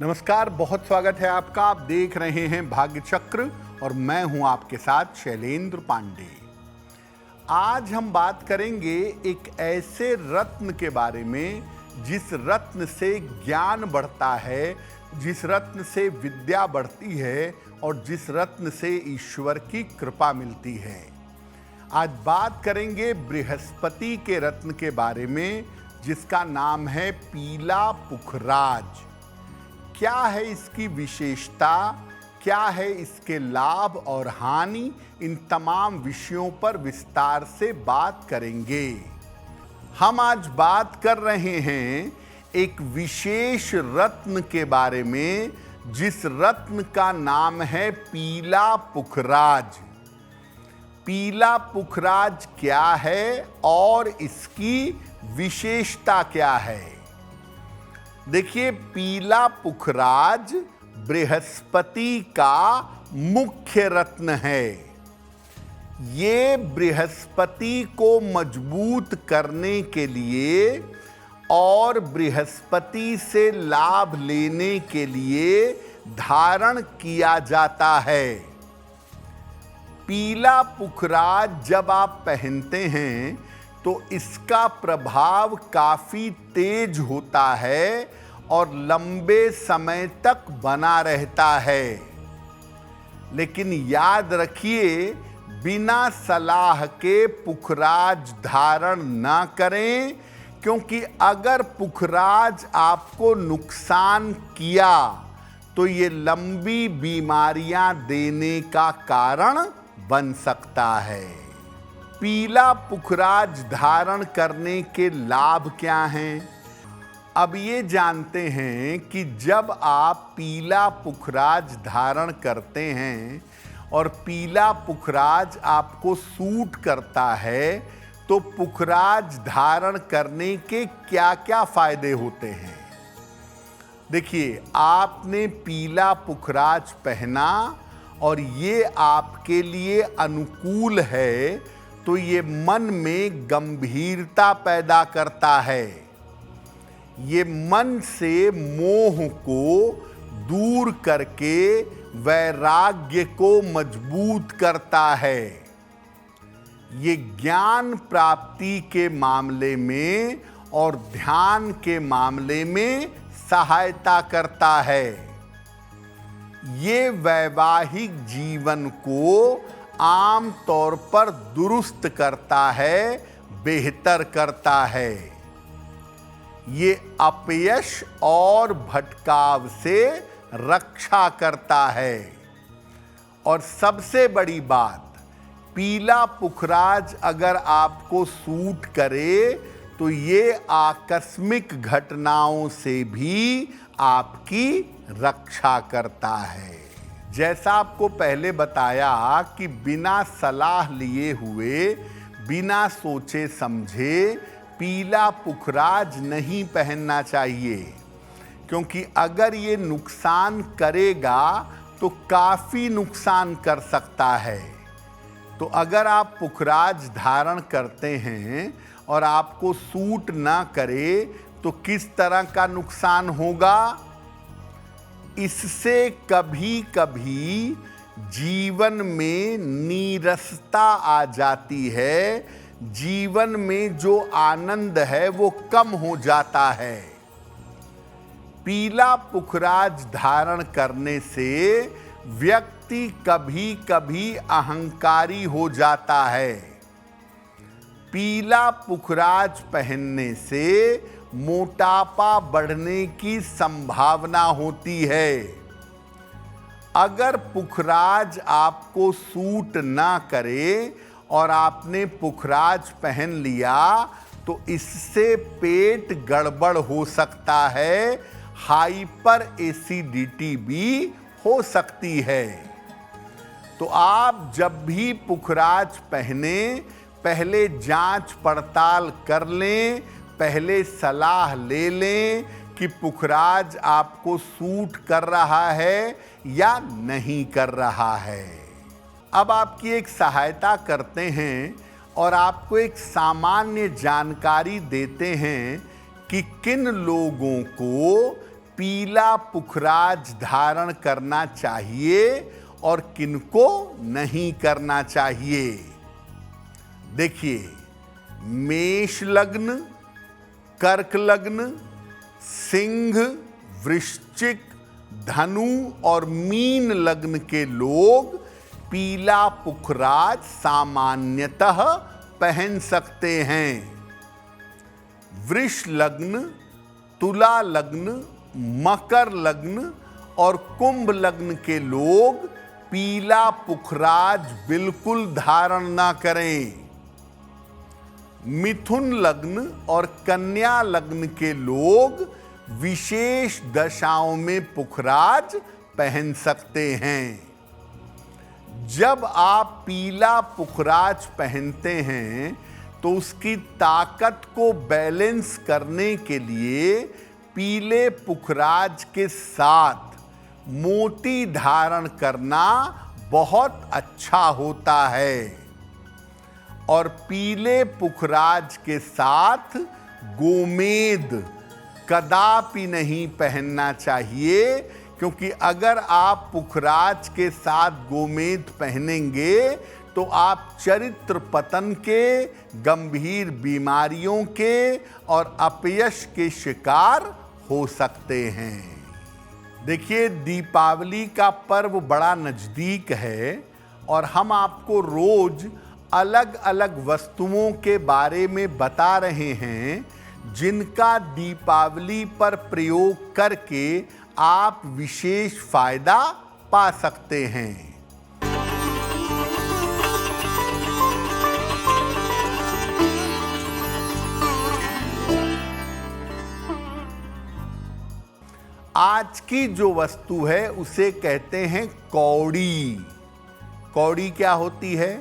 नमस्कार, बहुत स्वागत है आपका। आप देख रहे हैं भाग्य चक्र और मैं हूं आपके साथ शैलेंद्र पांडे। आज हम बात करेंगे एक ऐसे रत्न के बारे में जिस रत्न से ज्ञान बढ़ता है, जिस रत्न से विद्या बढ़ती है और जिस रत्न से ईश्वर की कृपा मिलती है। आज बात करेंगे बृहस्पति के रत्न के बारे में जिसका नाम है पीला पुखराज। क्या है इसकी विशेषता, क्या है इसके लाभ और हानि, इन तमाम विषयों पर विस्तार से बात करेंगे। हम आज बात कर रहे हैं एक विशेष रत्न के बारे में जिस रत्न का नाम है पीला पुखराज। पीला पुखराज क्या है और इसकी विशेषता क्या है? देखिए, पीला पुखराज बृहस्पति का मुख्य रत्न है। ये बृहस्पति को मजबूत करने के लिए और बृहस्पति से लाभ लेने के लिए धारण किया जाता है। पीला पुखराज जब आप पहनते हैं तो इसका प्रभाव काफी तेज होता है और लंबे समय तक बना रहता है। लेकिन याद रखिए, बिना सलाह के पुखराज धारण ना करें, क्योंकि अगर पुखराज आपको नुकसान किया तो ये लंबी बीमारियां देने का कारण बन सकता है। पीला पुखराज धारण करने के लाभ क्या हैं? अब ये जानते हैं कि जब आप पीला पुखराज धारण करते हैं और पीला पुखराज आपको सूट करता है तो पुखराज धारण करने के क्या-क्या फायदे होते हैं। देखिए, आपने पीला पुखराज पहना और ये आपके लिए अनुकूल है तो ये मन में गंभीरता पैदा करता है। ये मन से मोह को दूर करके वैराग्य को मजबूत करता है। ये ज्ञान प्राप्ति के मामले में और ध्यान के मामले में सहायता करता है। ये वैवाहिक जीवन को आम तौर पर दुरुस्त करता है, बेहतर करता है। ये अपयश और भटकाव से रक्षा करता है। और सबसे बड़ी बात, पीला पुखराज अगर आपको सूट करे तो ये आकस्मिक घटनाओं से भी आपकी रक्षा करता है। जैसा आपको पहले बताया कि बिना सलाह लिए हुए, बिना सोचे समझे पीला पुखराज नहीं पहनना चाहिए, क्योंकि अगर ये नुकसान करेगा तो काफ़ी नुकसान कर सकता है। तो अगर आप पुखराज धारण करते हैं और आपको सूट ना करे तो किस तरह का नुकसान होगा? इससे कभी कभी जीवन में नीरसता आ जाती है, जीवन में जो आनंद है वो कम हो जाता है। पीला पुखराज धारण करने से व्यक्ति कभी कभी अहंकारी हो जाता है। पीला पुखराज पहनने से मोटापा बढ़ने की संभावना होती है। अगर पुखराज आपको सूट ना करे और आपने पुखराज पहन लिया तो इससे पेट गड़बड़ हो सकता है, हाइपर एसिडिटी भी हो सकती है। तो आप जब भी पुखराज पहने, पहले जांच पड़ताल कर लें, पहले सलाह ले लें कि पुखराज आपको सूट कर रहा है या नहीं कर रहा है। अब आपकी एक सहायता करते हैं और आपको एक सामान्य जानकारी देते हैं कि किन लोगों को पीला पुखराज धारण करना चाहिए और किनको नहीं करना चाहिए। देखिए, मेष लग्न, कर्क लग्न, सिंह, वृश्चिक, धनु और मीन लग्न के लोग पीला पुखराज सामान्यतः पहन सकते हैं। वृष लग्न, तुला लग्न, मकर लग्न और कुंभ लग्न के लोग पीला पुखराज बिल्कुल धारण ना करें। मिथुन लग्न और कन्या लग्न के लोग विशेष दशाओं में पुखराज पहन सकते हैं। जब आप पीला पुखराज पहनते हैं तो उसकी ताकत को बैलेंस करने के लिए पीले पुखराज के साथ मोती धारण करना बहुत अच्छा होता है। और पीले पुखराज के साथ गोमेद कदापि नहीं पहनना चाहिए, क्योंकि अगर आप पुखराज के साथ गोमेद पहनेंगे तो आप चरित्र पतन के, गंभीर बीमारियों के और अपयश के शिकार हो सकते हैं। देखिए, दीपावली का पर्व बड़ा नज़दीक है और हम आपको रोज अलग अलग वस्तुओं के बारे में बता रहे हैं जिनका दीपावली पर प्रयोग करके आप विशेष फायदा पा सकते हैं। आज की जो वस्तु है उसे कहते हैं कौड़ी। कौड़ी क्या होती है?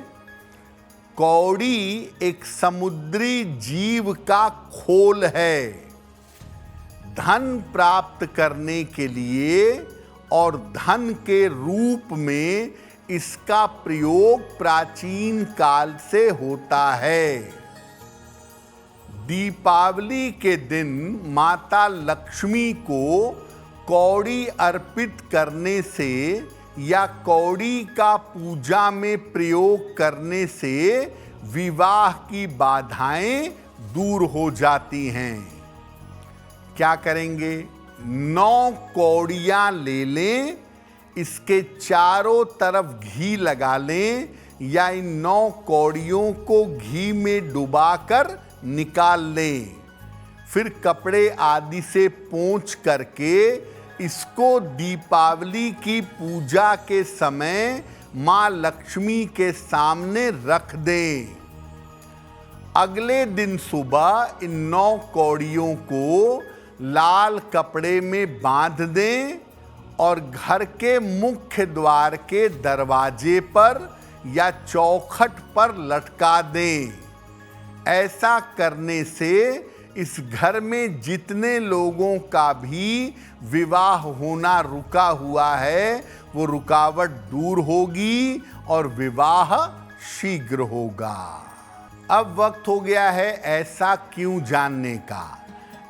कौड़ी एक समुद्री जीव का खोल है। धन प्राप्त करने के लिए और धन के रूप में इसका प्रयोग प्राचीन काल से होता है। दीपावली के दिन माता लक्ष्मी को कौड़ी अर्पित करने से या कौड़ी का पूजा में प्रयोग करने से विवाह की बाधाएं दूर हो जाती हैं। क्या करेंगे? 9 कौड़ियाँ ले लें, इसके चारों तरफ घी लगा लें या इन 9 कौड़ियों को घी में डुबाकर निकाल लें। फिर कपड़े आदि से पोंछ करके इसको दीपावली की पूजा के समय माँ लक्ष्मी के सामने रख दें। अगले दिन सुबह इन 9 कौड़ियों को लाल कपड़े में बांध दें और घर के मुख्य द्वार के दरवाजे पर या चौखट पर लटका दें। ऐसा करने से इस घर में जितने लोगों का भी विवाह होना रुका हुआ है वो रुकावट दूर होगी और विवाह शीघ्र होगा। अब वक्त हो गया है ऐसा क्यों जानने का।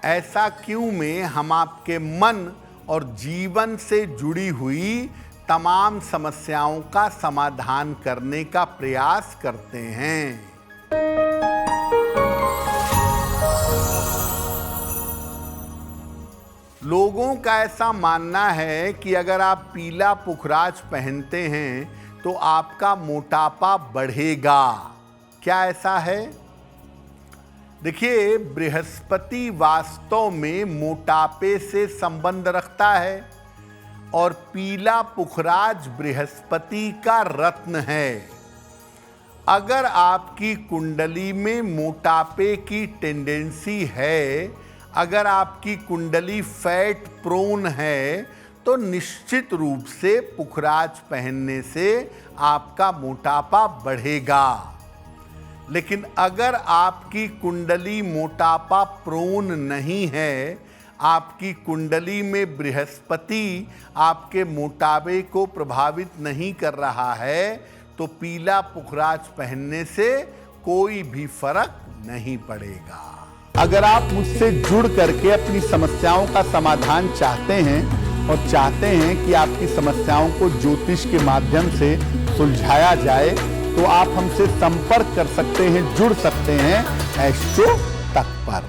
ऐसा क्यों में हम आपके मन और जीवन से जुड़ी हुई तमाम समस्याओं का समाधान करने का प्रयास करते हैं। लोगों का ऐसा मानना है कि अगर आप पीला पुखराज पहनते हैं तो आपका मोटापा बढ़ेगा। क्या ऐसा है? देखिए, बृहस्पति वास्तव में मोटापे से संबंध रखता है और पीला पुखराज बृहस्पति का रत्न है। अगर आपकी कुंडली में मोटापे की टेंडेंसी है, अगर आपकी कुंडली फैट प्रोन है, तो निश्चित रूप से पुखराज पहनने से आपका मोटापा बढ़ेगा। लेकिन अगर आपकी कुंडली मोटापा प्रोन नहीं है, आपकी कुंडली में बृहस्पति आपके मोटापे को प्रभावित नहीं कर रहा है, तो पीला पुखराज पहनने से कोई भी फर्क नहीं पड़ेगा। अगर आप मुझसे जुड़ करके अपनी समस्याओं का समाधान चाहते हैं और चाहते हैं कि आपकी समस्याओं को ज्योतिष के माध्यम से सुलझाया जाए, तो आप हमसे संपर्क कर सकते हैं, जुड़ सकते हैं एस्ट्रो तक पर।